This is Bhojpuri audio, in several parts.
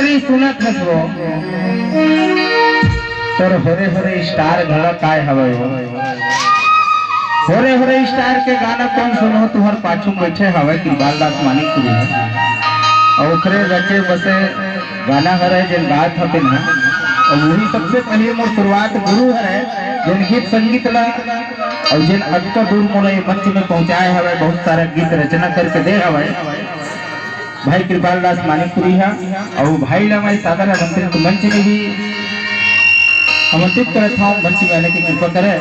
करी सुनत हसबो तोर होरे होरे स्टार घड़ा काय हवे होरे होरे स्टार के गाना कौन सुनो तुहर पाछू बैठे हवे कृपाल दास मानिकपुरी है और ओकरे रचे बसे गाना हरे जिन गात हतिन है और वही सबसे पहले मोर शुरुआत गुरु हरे जिन गीत संगीत ला और जिन अटका दूर मोरे मंच में पहुंचाए हवे बहुत सारा गीत रचना करके दे हवे भाई कृपाल दास मानिकपुरी है और भाई ला मैं सादर आमंत्रित मंच में भी आमंत्रित करता हूँ मंच में आने की कृपा करे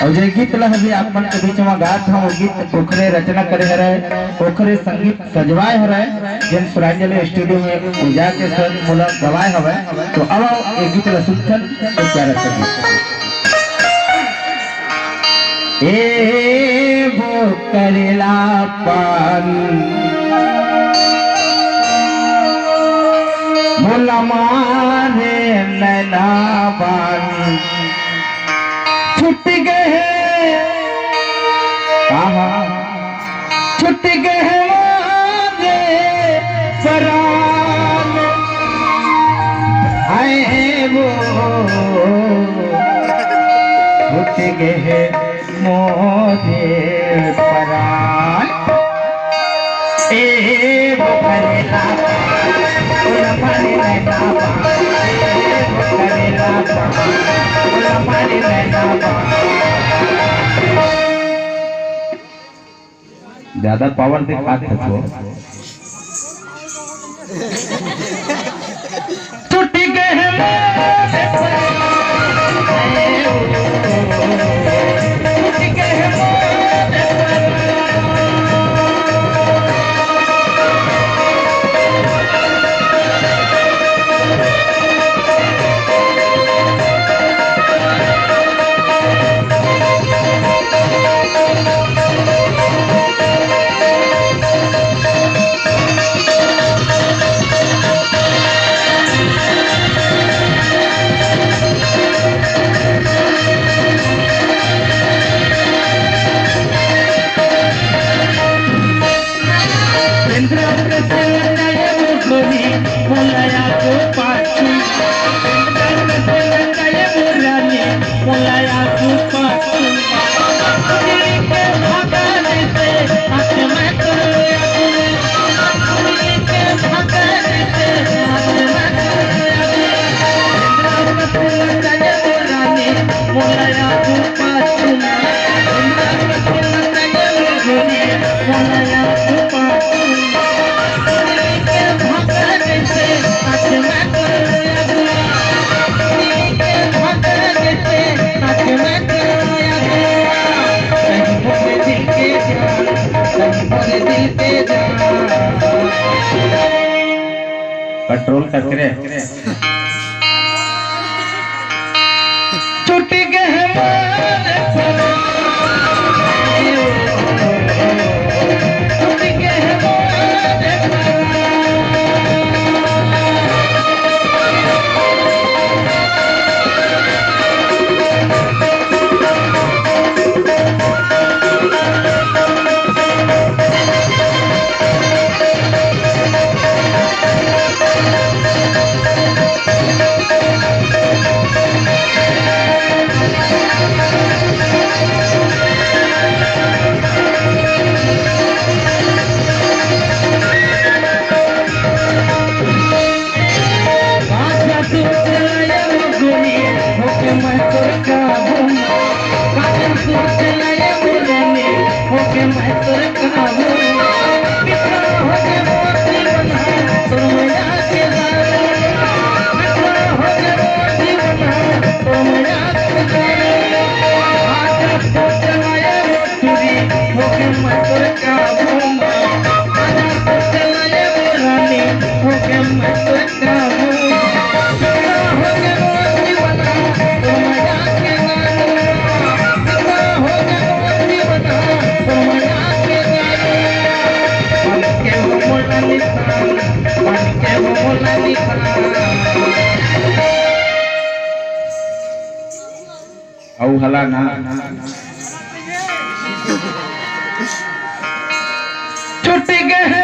और जो गीत ला भी आप मन के बीच में गात हूँ गीत पोखरे रचना करे हरे पोखरे संगीत सजवाए हरे जिन सुरांजलि स्टूडियो में पूजा के सर मोला गवाए हवे तो अब ये गीत ला सुनथन तो क्या रचना ए वो करेला पान मोला मारे नैना पान छुट गए छुट गए मारे परान आए वो छुट गए मोरे परान ए वो करेला मारे नैना वो करेला मारे नैना ज्यादा पावर दिखाते हो टूट गए कंट्रोल करके छुट गए औ हला ना छुट गए